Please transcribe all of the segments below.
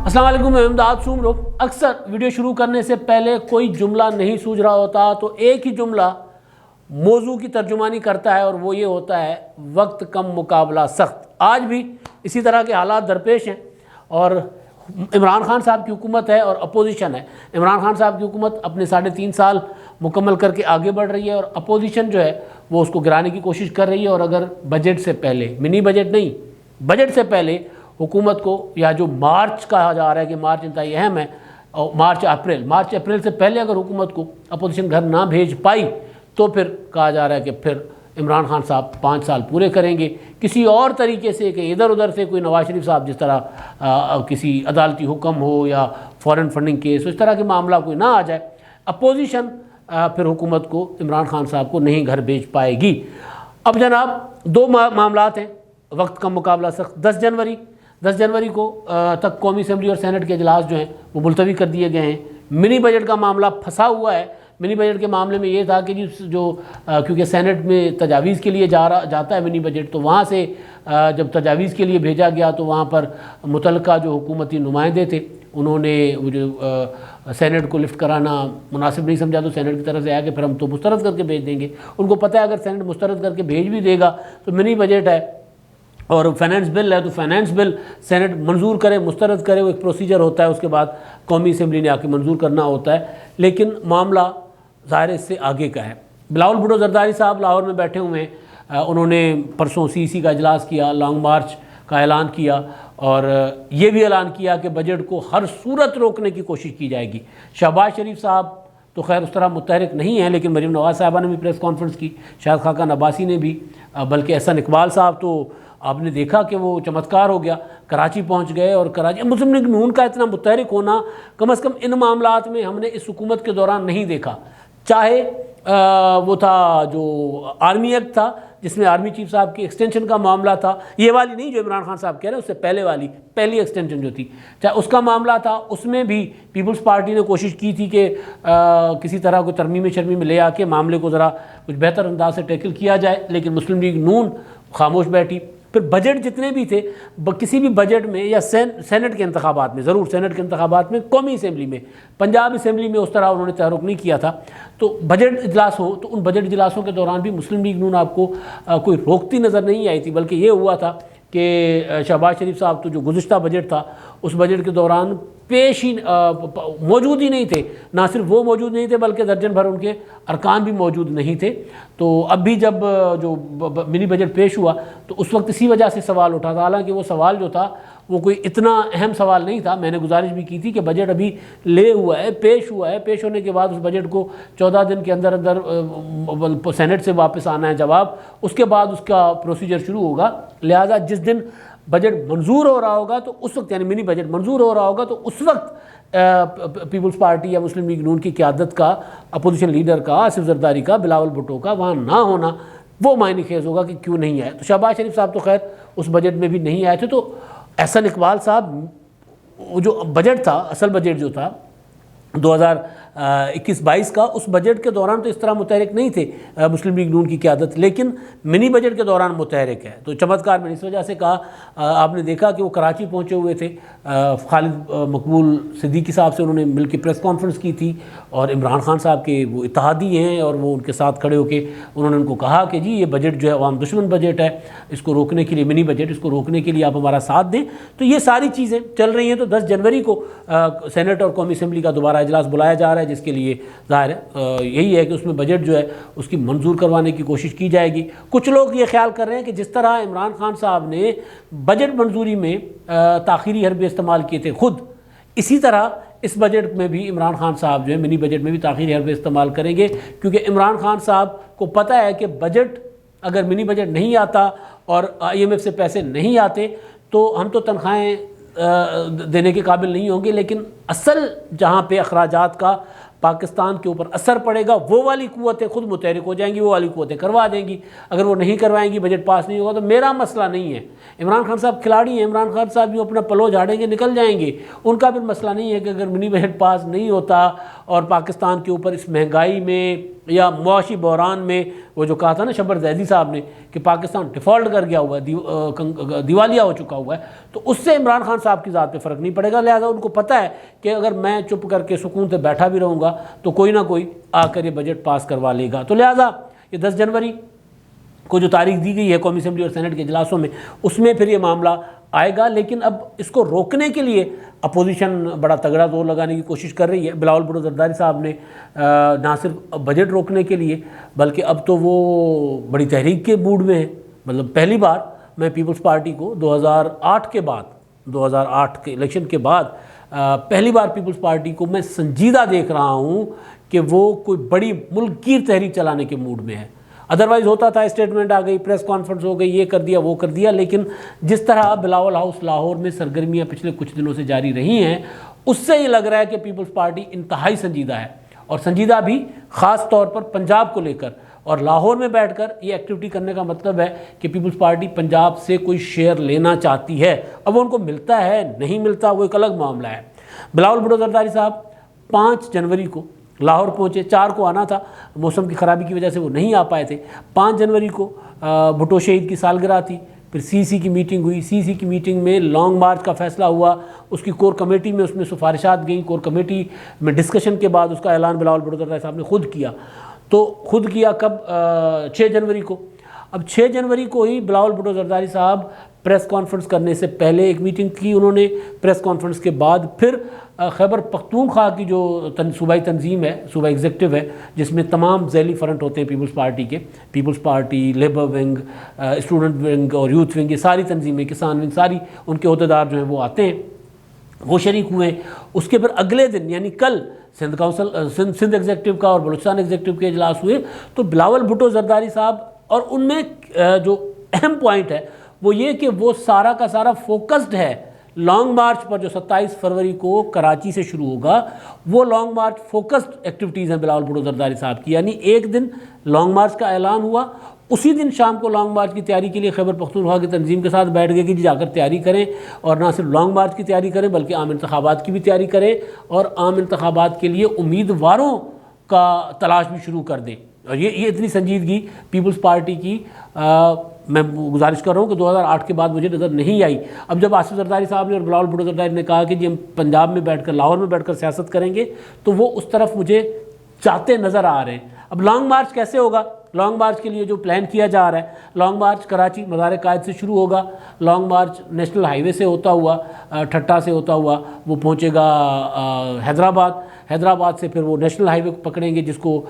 السلام علیکم، میں امداد سومرو۔ اکثر ویڈیو شروع کرنے سے پہلے کوئی جملہ نہیں سوجھ رہا ہوتا تو ایک ہی جملہ موضوع کی ترجمانی کرتا ہے اور وہ یہ ہوتا ہے وقت کم مقابلہ سخت۔ آج بھی اسی طرح کے حالات درپیش ہیں اور عمران خان صاحب کی حکومت ہے اور اپوزیشن ہے۔ عمران خان صاحب کی حکومت اپنے 3.5 سال مکمل کر کے آگے بڑھ رہی ہے اور اپوزیشن جو ہے وہ اس کو گرانے کی کوشش کر رہی ہے، اور اگر بجٹ سے پہلے، منی بجٹ نہیں، بجٹ سے پہلے حکومت کو، یا جو مارچ کہا جا رہا ہے کہ مارچ انتہائی اہم ہے، اور مارچ اپریل سے پہلے اگر حکومت کو اپوزیشن گھر نہ بھیج پائی تو پھر کہا جا رہا ہے کہ پھر عمران خان صاحب 5 سال پورے کریں گے کسی اور طریقے سے، کہ ادھر ادھر سے کوئی نواز شریف صاحب جس طرح کسی عدالتی حکم ہو یا فورن فنڈنگ کیس، اس طرح کے معاملہ کوئی نہ آ جائے، اپوزیشن پھر حکومت کو، عمران خان صاحب کو نہیں گھر بھیج پائے گی۔ اب جناب 2 معاملات ہیں وقت کا مقابلہ سخت۔ 10 جنوری کو تک قومی اسمبلی اور سینٹ کے اجلاس جو ہیں وہ ملتوی کر دیے گئے ہیں۔ منی بجٹ کا معاملہ پھنسا ہوا ہے۔ منی بجٹ کے معاملے میں یہ تھا کہ کیونکہ سینٹ میں تجاویز کے لیے جاتا ہے منی بجٹ، تو وہاں سے جب تجاویز کے لیے بھیجا گیا تو وہاں پر متعلقہ جو حکومتی نمائندے تھے انہوں نے وہ جو سینٹ کو لفٹ کرانا مناسب نہیں سمجھا، تو سینٹ کی طرف سے آیا کہ پھر ہم تو مسترد کر کے بھیج دیں گے۔ ان کو پتہ ہے اگر سینٹ مسترد کر کے بھیج بھی دے گا تو منی بجٹ ہے اور فائنینس بل ہے، تو فائنینس بل سینٹ منظور کرے مسترد کرے، وہ ایک پروسیجر ہوتا ہے، اس کے بعد قومی اسمبلی نے آ کے منظور کرنا ہوتا ہے۔ لیکن معاملہ ظاہر اس سے آگے کا ہے۔ بلاول بھٹو زرداری صاحب لاہور میں بیٹھے ہوئے ہیں، انہوں نے پرسوں CEC کا اجلاس کیا، لانگ مارچ کا اعلان کیا اور یہ بھی اعلان کیا کہ بجٹ کو ہر صورت روکنے کی کوشش کی جائے گی۔ شہباز شریف صاحب تو خیر اس طرح متحرک نہیں ہیں، لیکن مریم نواز صاحبہ نے بھی پریس کانفرنس کی، شاہد خاقان عباسی نے بھی، بلکہ احسن اقبال صاحب تو آپ نے دیکھا کہ وہ چمتکار ہو گیا، کراچی پہنچ گئے، اور کراچی مسلم لیگ نون کا اتنا متحرک ہونا کم از کم ان معاملات میں ہم نے اس حکومت کے دوران نہیں دیکھا۔ چاہے وہ تھا جو آرمی ایکٹ تھا جس میں آرمی چیف صاحب کی ایکسٹینشن کا معاملہ تھا، یہ والی نہیں جو عمران خان صاحب کہہ رہے ہیں، اس سے پہلے والی پہلی ایکسٹینشن جو تھی، چاہے اس کا معاملہ تھا، اس میں بھی پیپلز پارٹی نے کوشش کی تھی کہ کسی طرح کوئی ترمیم شرمی میں لے آ کے معاملے کو ذرا کچھ بہتر انداز سے ٹیکل کیا جائے، لیکن مسلم لیگ نون خاموش بیٹھی۔ پھر بجٹ جتنے بھی تھے، کسی بھی بجٹ میں یا سینٹ کے انتخابات میں، ضرور سینٹ کے انتخابات میں، قومی اسمبلی میں، پنجاب اسمبلی میں اس طرح انہوں نے تحرک نہیں کیا تھا، تو بجٹ اجلاس ہو تو ان بجٹ اجلاسوں کے دوران بھی مسلم لیگ نون آپ کو کوئی روکتی نظر نہیں آئی تھی، بلکہ یہ ہوا تھا کہ شہباز شریف صاحب تو جو گزشتہ بجٹ تھا اس بجٹ کے دوران موجود ہی نہیں تھے، نہ صرف وہ موجود نہیں تھے بلکہ درجن بھر ان کے ارکان بھی موجود نہیں تھے۔ تو اب بھی جب جو منی بجٹ پیش ہوا تو اس وقت اسی وجہ سے سوال اٹھا تھا، حالانکہ وہ سوال جو تھا وہ کوئی اتنا اہم سوال نہیں تھا۔ میں نے گزارش بھی کی تھی کہ بجٹ ابھی لے ہوا ہے، پیش ہوا ہے، پیش ہونے کے بعد اس بجٹ کو 14 دن کے اندر سینٹ سے واپس آنا ہے جواب، اس کے بعد اس کا پروسیجر شروع ہوگا، لہٰذا جس دن بجٹ منظور ہو رہا ہوگا تو اس وقت، یعنی منی بجٹ منظور ہو رہا ہوگا تو اس وقت پیپلز پارٹی یا مسلم لیگ نون کی قیادت کا، اپوزیشن لیڈر کا، آصف زرداری کا، بلاول بھٹو کا وہاں نہ ہونا وہ معنی خیز ہوگا کہ کیوں نہیں آئے۔ تو شہباز شریف صاحب تو خیر اس بجٹ میں بھی نہیں آئے تھے، تو احسن اقبال صاحب جو بجٹ تھا، اصل بجٹ جو تھا 2021-22 کا، اس بجٹ کے دوران تو اس طرح متحرک نہیں تھے مسلم لیگ نون کی قیادت، لیکن منی بجٹ کے دوران متحرک ہے۔ تو چمتکار میں نے اس وجہ سے کہا، آپ نے دیکھا کہ وہ کراچی پہنچے ہوئے تھے، خالد مقبول صدیقی صاحب سے انہوں نے مل کے پریس کانفرنس کی تھی، اور عمران خان صاحب کے وہ اتحادی ہیں اور وہ ان کے ساتھ کھڑے ہو کے انہوں نے ان کو کہا کہ جی یہ بجٹ جو ہے عوام دشمن بجٹ ہے، اس کو روکنے کے لیے، منی بجٹ، اس کو روکنے کے لیے آپ ہمارا ساتھ دیں۔ تو یہ ساری چیزیں چل رہی ہیں۔ تو 10 جنوری کو سینٹ اور قومی اسمبلی کا دوبارہ اجلاس بلایا جا رہا ہے، جس کے لیے ظاہر ہے یہی ہے کہ اس میں بجٹ جو ہے اس کی منظور کروانے کی کوشش کی جائے گی۔ کچھ لوگ یہ خیال کر رہے ہیں کہ جس طرح عمران خان صاحب نے بجٹ منظوری میں تاخیری حربے استعمال کیے تھے خود، اسی طرح اس بجٹ میں بھی عمران خان صاحب جو ہے منی بجٹ میں بھی تاخیری حربے استعمال کریں گے، کیونکہ عمران خان صاحب کو پتہ ہے کہ بجٹ اگر منی بجٹ نہیں آتا اور IMF سے پیسے نہیں آتے تو ہم تو تنخواہیں دینے کے قابل نہیں ہوں گے، لیکن اصل جہاں پہ اخراجات کا پاکستان کے اوپر اثر پڑے گا وہ والی قوتیں خود متحرک ہو جائیں گی، وہ والی قوتیں کروا دیں گی۔ اگر وہ نہیں کروائیں گی، بجٹ پاس نہیں ہوگا، تو میرا مسئلہ نہیں ہے۔ عمران خان صاحب کھلاڑی ہیں، عمران خان صاحب بھی اپنا پلو جھاڑیں گے، نکل جائیں گے، ان کا بھی مسئلہ نہیں ہے کہ اگر منی بجٹ پاس نہیں ہوتا اور پاکستان کے اوپر اس مہنگائی میں یا معاشی بحران میں وہ جو کہا تھا نا شبر زیدی صاحب نے کہ پاکستان ڈیفالٹ کر گیا ہوا ہے، دیوالیہ ہو چکا ہوا ہے، تو اس سے عمران خان صاحب کی ذات پہ فرق نہیں پڑے گا. لہٰذا ان کو پتہ ہے کہ اگر میں چپ کر کے سکون سے بیٹھا بھی رہوں گا تو کوئی نہ کوئی آ کر یہ بجٹ پاس کروا لے گا. تو لہٰذا یہ 10 جنوری کو جو تاریخ دی گئی ہے قومی اسمبلی اور سینٹ کے اجلاسوں میں، اس میں پھر یہ معاملہ آئے گا. لیکن اب اس کو روکنے کے لیے اپوزیشن بڑا تگڑا زور لگانے کی کوشش کر رہی ہے. بلاول بھٹو زرداری صاحب نے نہ صرف بجٹ روکنے کے لیے بلکہ اب تو وہ بڑی تحریک کے موڈ میں ہیں. مطلب پہلی بار میں پیپلز پارٹی کو 2008 کے الیکشن کے بعد پہلی بار پیپلز پارٹی کو میں سنجیدہ دیکھ رہا ہوں کہ وہ کوئی بڑی ملک گیر تحریک چلانے کے موڈ میں ہے. ادروائز ہوتا تھا اسٹیٹمنٹ آ گئی، پریس کانفرنس ہو گئی، یہ کر دیا وہ کر دیا، لیکن جس طرح بلاول ہاؤس لاہور میں سرگرمیاں پچھلے کچھ دنوں سے جاری رہی ہیں اس سے یہ لگ رہا ہے کہ پیپلز پارٹی انتہائی سنجیدہ ہے، اور سنجیدہ بھی خاص طور پر پنجاب کو لے کر. اور لاہور میں بیٹھ کر یہ ایکٹیویٹی کرنے کا مطلب ہے کہ پیپلز پارٹی پنجاب سے کوئی شیئر لینا چاہتی ہے. اب وہ ان کو ملتا ہے نہیں ملتا وہ ایک الگ معاملہ ہے. بلاول بھٹو زرداری صاحب 5 جنوری کو لاہور پہنچے، 4 کو آنا تھا، موسم کی خرابی کی وجہ سے وہ نہیں آ پائے تھے. 5 جنوری کو بھٹو شہید کی سالگرہ تھی. پھر سی کی میٹنگ ہوئی. سی کی میٹنگ میں لانگ مارچ کا فیصلہ ہوا. اس کی کور کمیٹی میں اس میں سفارشات گئیں. کور کمیٹی میں ڈسکشن کے بعد اس کا اعلان بلاول بھٹو زرداری صاحب نے خود کیا. تو خود کیا کب؟ 6 جنوری کو. اب 6 جنوری کو ہی بلاول بھٹو زرداری صاحب پریس کانفرنس کرنے سے پہلے ایک میٹنگ کی انہوں نے. پریس کانفرنس کے بعد پھر خیبر پختونخوا کی جو صوبائی تنظیم ہے، صوبہ ایگزیکٹو ہے، جس میں تمام ذیلی فرنٹ ہوتے ہیں پیپلز پارٹی کے، Peoples Party, labour wing, student wing اور یوتھ ونگ، یہ ساری تنظیمیں، کسان ونگ، ساری ان کے عہدیدار جو ہیں وہ آتے ہیں، وہ شریک ہوئے. اس کے پھر اگلے دن یعنی کل سندھ کونسل، سندھ ایگزیکٹو کا اور بلوچستان ایگزیکٹو کے اجلاس ہوئے. تو بلاول بھٹو زرداری صاحب، اور ان میں جو اہم پوائنٹ ہے وہ یہ کہ وہ سارا کا سارا فوکسڈ ہے لانگ مارچ پر جو 27 فروری کو کراچی سے شروع ہوگا. وہ لانگ مارچ فوکسڈ ایکٹیویٹیز ہیں بلاول بھٹو زرداری صاحب کی. یعنی ایک دن لانگ مارچ کا اعلان ہوا، اسی دن شام کو لانگ مارچ کی تیاری کے لیے خیبر پختونخوا کی تنظیم کے ساتھ بیٹھ گئے کہ جا کر تیاری کریں، اور نہ صرف لانگ مارچ کی تیاری کریں بلکہ عام انتخابات کی بھی تیاری کریں، اور عام انتخابات کے لیے امیدواروں کا تلاش بھی شروع کر دیں. اور یہ اتنی سنجیدگی پیپلز پارٹی کی میں گزارش کر رہا ہوں کہ 2008 کے بعد مجھے نظر نہیں آئی. اب جب آصف زرداری صاحب نے اور بلاول بھٹو زرداری نے کہا کہ جی ہم پنجاب میں بیٹھ کر، لاہور میں بیٹھ کر سیاست کریں گے، تو وہ اس طرف مجھے چاہتے نظر آ رہے ہیں. اب لانگ مارچ کیسے ہوگا؟ لانگ مارچ کے لیے جو پلان کیا جا رہا ہے، لانگ مارچ کراچی مزار قائد سے شروع ہوگا. لانگ مارچ نیشنل ہائی وے سے ہوتا ہوا، ٹھٹا سے ہوتا ہوا وہ پہنچے گا حیدرآباد. حیدرآباد سے پھر وہ نیشنل ہائی وے پکڑیں گے جس کو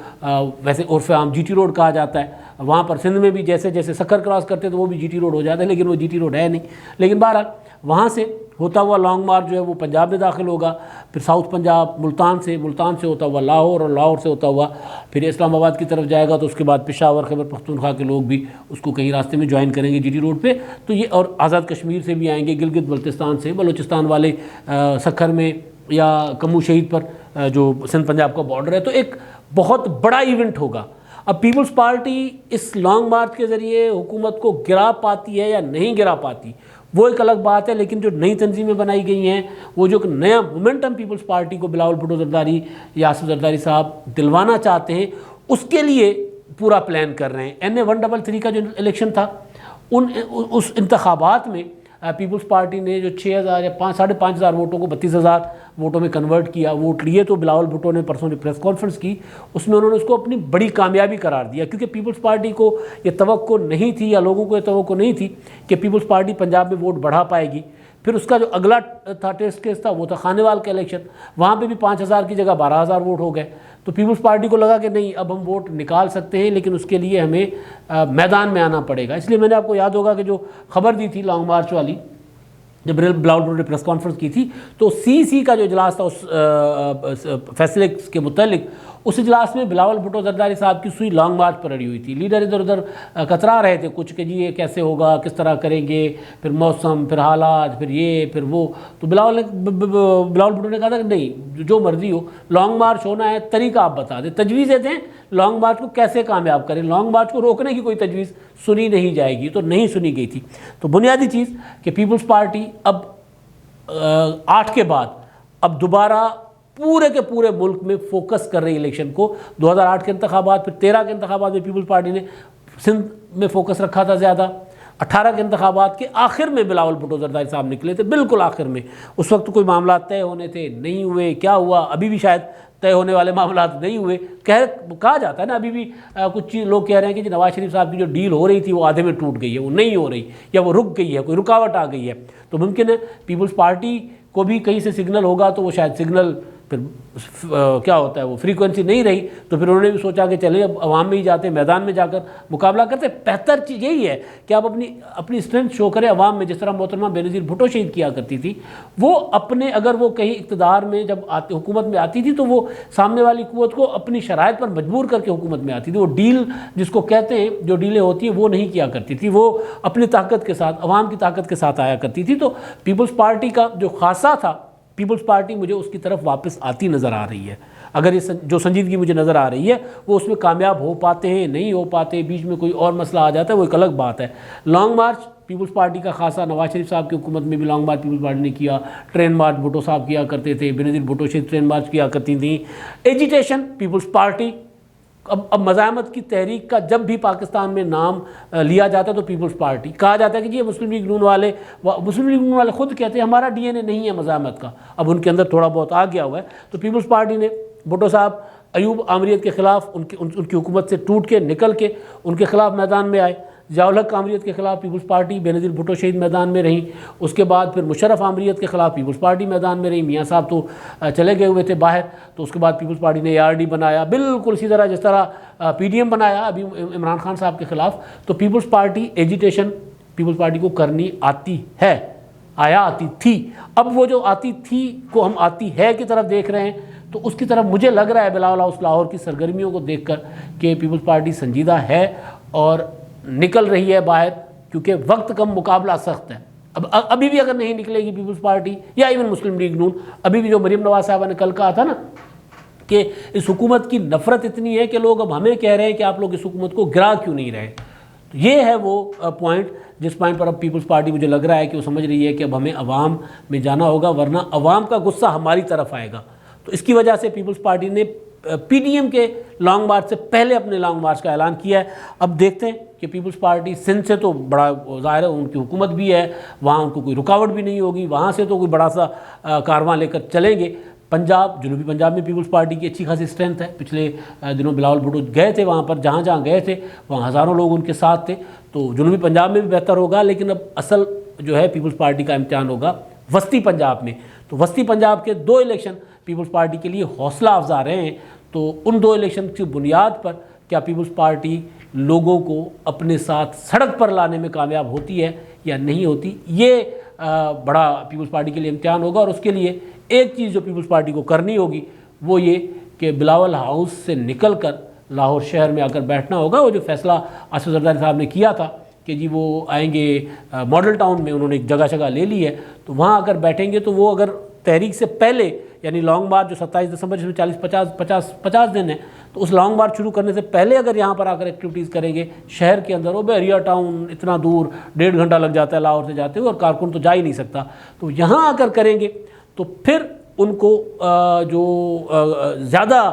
ویسے عرف عام جی ٹی روڈ کہا جاتا ہے. وہاں پر سندھ میں بھی جیسے جیسے سکھر کراس کرتے تو وہ بھی جی ٹی روڈ ہو جاتا ہے، لیکن وہ جی ٹی روڈ ہے نہیں. لیکن بہرحال وہاں سے ہوتا ہوا لانگ مارچ جو ہے وہ پنجاب میں داخل ہوگا. پھر ساؤتھ پنجاب ملتان سے ہوتا ہوا لاہور، اور لاہور سے ہوتا ہوا پھر اسلام آباد کی طرف جائے گا. تو اس کے بعد پشاور، خیبر پختونخوا کے لوگ بھی اس کو کہیں راستے میں جوائن کریں گے جی ٹی روڈ پہ. تو یہ اور آزاد کشمیر سے بھی آئیں گے، گلگت بلتستان سے، بلوچستان والے سکھر میں یا کمو شہید پر جو سندھ پنجاب کا بارڈر ہے. تو ایک بہت بڑا ایونٹ ہوگا. اب پیپلز پارٹی اس لانگ مارچ کے ذریعے حکومت کو گرا پاتی ہے یا نہیں گرا پاتی وہ ایک الگ بات ہے، لیکن جو نئی تنظیمیں بنائی گئی ہیں، وہ جو ایک نیا مومنٹم پیپلز پارٹی کو بلاول بھٹو زرداری یا آصف زرداری صاحب دلوانا چاہتے ہیں، اس کے لیے پورا پلان کر رہے ہیں. NA-133 کا جو الیکشن تھا، اس انتخابات میں پیپلز پارٹی نے جو 6,000 یا 5,500 ووٹوں کو 32,000 ووٹوں میں کنورٹ کیا، ووٹ لیے. تو بلاول بھٹو نے پرسوں نے پریس کانفرنس کی، اس میں انہوں نے اس کو اپنی بڑی کامیابی قرار دیا، کیونکہ پیپلز پارٹی کو یہ توقع نہیں تھی یا لوگوں کو یہ توقع نہیں تھی کہ پیپلز پارٹی پنجاب میں ووٹ بڑھا پائے گی. پھر اس کا جو اگلا تھا ٹیسٹ کیس تھا وہ تھا خانیوال کا الیکشن. وہاں پہ بھی 5,000 کی جگہ 12,000 ووٹ ہو گئے. تو پیپلز پارٹی کو لگا کہ نہیں، اب ہم ووٹ نکال سکتے ہیں، لیکن اس کے لیے ہمیں میدان میں آنا پڑے گا. اس لیے میں نے آپ کو یاد ہوگا کہ جو خبر دی تھی لانگ مارچ والی، جب بلاول بھٹو نے پریس کانفرنس کی تھی، تو سی کا جو اجلاس تھا اس فیصلے کے متعلق، اس اجلاس میں بلاول بھٹو زرداری صاحب کی سوئی لانگ مارچ پر اڑی ہوئی تھی. لیڈر ادھر ادھر کترا رہے تھے کچھ کہ جی یہ کیسے ہوگا، کس طرح کریں گے، پھر موسم، پھر حالات، پھر یہ، پھر وہ. تو بلاول بھٹو نے کہا تھا کہ نہیں، جو مرضی ہو، لانگ مارچ ہونا ہے، طریقہ آپ بتا دیں، تجویزیں دیں، لانگ مارچ کو کیسے کامیاب کریں. لانگ مارچ کو روکنے کی کوئی تجویز سنی نہیں جائے گی. تو نہیں سنی گئی تھی. تو بنیادی چیز کہ پیپلز پارٹی اب 8 کے بعد اب دوبارہ پورے کے پورے ملک میں فوکس کر رہی الیکشن کو. 2008 کے انتخابات، پھر 13 کے انتخابات میں پیپلز پارٹی نے سندھ میں فوکس رکھا تھا زیادہ. 18 کے انتخابات کے آخر میں بلاول بھٹو زرداری صاحب نکلے تھے، بالکل آخر میں. اس وقت کوئی معاملات طے ہونے تھے، نہیں ہوئے. کیا ہوا؟ ابھی بھی شاید طے ہونے والے معاملات نہیں ہوئے. کہا جاتا ہے نا، ابھی بھی کچھ لوگ کہہ رہے ہیں کہ نواز شریف صاحب کی جو ڈیل ہو رہی تھی وہ آدھے میں ٹوٹ گئی ہے، وہ نہیں ہو رہی، یا وہ رک گئی ہے، کوئی رکاوٹ آ گئی ہے. تو ممکن ہے پیپلز پارٹی کو بھی کہیں سے سگنل ہوگا، تو وہ شاید سگنل پھر کیا ہوتا ہے، وہ فریکوینسی نہیں رہی، تو پھر انہوں نے بھی سوچا کہ چلیں اب عوام میں ہی جاتے ہیں، میدان میں جا کر مقابلہ کرتے. بہتر چیز یہی ہے کہ آپ اپنی اسٹرینتھ شو کریں عوام میں، جس طرح محترمہ بینظیر بھٹو شہید کیا کرتی تھی. وہ اپنے اگر وہ کہیں اقتدار میں جب حکومت میں آتی تھی تو وہ سامنے والی قوت کو اپنی شرائط پر مجبور کر کے حکومت میں آتی تھی. وہ ڈیل جس کو کہتے ہیں، جو ڈیلیں ہوتی ہیں، وہ نہیں کیا کرتی تھی. وہ اپنی طاقت کے ساتھ، عوام کی طاقت کے ساتھ آیا کرتی تھی. تو پیپلز پارٹی کا جو خاصہ تھا، پیپلز پارٹی مجھے اس کی طرف واپس آتی نظر آ رہی ہے. اگر یہ جو سنجیدگی مجھے نظر آ رہی ہے، وہ اس میں کامیاب ہو پاتے ہیں، نہیں ہو پاتے، بیچ میں کوئی اور مسئلہ آ جاتا ہے، وہ ایک الگ بات ہے. لانگ مارچ پیپلز پارٹی کا خاصہ نواز شریف صاحب کی حکومت میں بھی لانگ مارچ پیپلز پارٹی نے کیا. ٹرین مارچ بھٹو صاحب کیا کرتے تھے، بینظیر بھٹو شہید ٹرین مارچ کیا کرتی تھیں. ایجیٹیشن پیپلز پارٹی. اب مزاحمت کی تحریک کا جب بھی پاکستان میں نام لیا جاتا ہے تو پیپلز پارٹی کہا جاتا ہے کہ جی مسلم لیگ نون والے خود کہتے ہیں ہمارا ڈی این اے نہیں ہے مزاحمت کا. اب ان کے اندر تھوڑا بہت آ گیا ہوا ہے. تو پیپلز پارٹی نے بھٹو صاحب ایوب آمریت کے خلاف ان کی حکومت سے ٹوٹ کے نکل کے ان کے خلاف میدان میں آئے. ضیاء الحق آمریت کے خلاف پیپلز پارٹی بینظیر بھٹو شہید میدان میں رہیں. اس کے بعد پھر مشرف آمریت کے خلاف پیپلز پارٹی میدان میں رہی. میاں صاحب تو چلے گئے ہوئے تھے باہر. تو اس کے بعد پیپلز پارٹی نے ARD بنایا، بالکل اسی طرح جس طرح PDM بنایا ابھی عمران خان صاحب کے خلاف. تو پیپلز پارٹی ایجیٹیشن پیپلز پارٹی کو کرنی آتی ہے، آتی تھی. اب وہ جو آتی تھی کو ہم آتی ہے کی طرف دیکھ رہے ہیں. تو اس کی طرف مجھے لگ رہا ہے بلاول ہاؤس لاہور کی سرگرمیوں کو دیکھ کر کہ پیپلز پارٹی سنجیدہ ہے اور نکل رہی ہے باہر، کیونکہ وقت کم، مقابلہ سخت ہے. ابھی بھی اگر نہیں نکلے گی پیپلز پارٹی یا ایون مسلم لیگ نون، ابھی بھی جو مریم نواز صاحبہ نے کل کہا تھا نا کہ اس حکومت کی نفرت اتنی ہے کہ لوگ اب ہمیں کہہ رہے ہیں کہ آپ لوگ اس حکومت کو گرا کیوں نہیں رہے. تو یہ ہے وہ پوائنٹ جس پوائنٹ پر اب پیپلز پارٹی مجھے لگ رہا ہے کہ وہ سمجھ رہی ہے کہ اب ہمیں عوام میں جانا ہوگا، ورنہ عوام کا غصہ ہماری طرف آئے گا. تو اس کی وجہ سے پیپلز پارٹی نے PDM کے لانگ مارچ سے پہلے اپنے لانگ مارچ کا اعلان کیا ہے. اب دیکھتے ہیں کہ پیپلز پارٹی سندھ سے تو بڑا ظاہر ہے ان کی حکومت بھی ہے، وہاں ان کو کوئی رکاوٹ بھی نہیں ہوگی، وہاں سے تو کوئی بڑا سا کارواں لے کر چلیں گے. پنجاب، جنوبی پنجاب میں پیپلز پارٹی کی اچھی خاصی اسٹرینتھ ہے. پچھلے دنوں بلاول بھٹو گئے تھے وہاں پر، جہاں جہاں گئے تھے وہاں ہزاروں لوگ ان کے ساتھ تھے. تو جنوبی پنجاب میں بھی بہتر ہوگا، لیکن اب اصل جو ہے پیپلز پارٹی کا امتحان ہوگا وسطی پنجاب میں. تو وسطی پنجاب کے 2 الیکشن پیپلز پارٹی کے لیے حوصلہ افزا رہے ہیں. تو ان 2 الیکشن کی بنیاد پر کیا پیپلز پارٹی لوگوں کو اپنے ساتھ سڑک پر لانے میں کامیاب ہوتی ہے یا نہیں ہوتی، یہ بڑا پیپلز پارٹی کے لیے امتحان ہوگا. اور اس کے لیے ایک چیز جو پیپلز پارٹی کو کرنی ہوگی وہ یہ کہ بلاول ہاؤس سے نکل کر لاہور شہر میں آ کر بیٹھنا ہوگا. وہ جو فیصلہ آصف زرداری صاحب نے کیا تھا کہ جی وہ آئیں گے ماڈل ٹاؤن میں، انہوں نے ایک جگہ لے لی ہے، تو وہاں آ کر بیٹھیں گے. تو وہ اگر تحریک سے پہلے، یعنی لانگ مارچ جو 27 دسمبر جس میں 50 دن ہے، تو اس لانگ مارچ شروع کرنے سے پہلے اگر یہاں پر آ کر ایکٹیویٹیز کریں گے شہر کے اندر، وہ بحریہ ٹاؤن اتنا دور 1.5 گھنٹہ لگ جاتا ہے لاہور سے جاتے ہوئے، اور کارکن تو جا ہی نہیں سکتا. تو یہاں آ کر کریں گے تو پھر ان کو جو زیادہ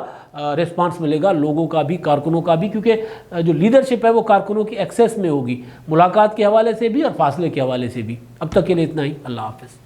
ریسپانس ملے گا لوگوں کا بھی، کارکنوں کا بھی، کیونکہ جو لیڈرشپ ہے وہ کارکنوں کی ایکسیس میں ہوگی، ملاقات کے حوالے سے بھی اور فاصلے کے حوالے سے بھی. اب تک کے لیے اتنا ہی. اللہ حافظ.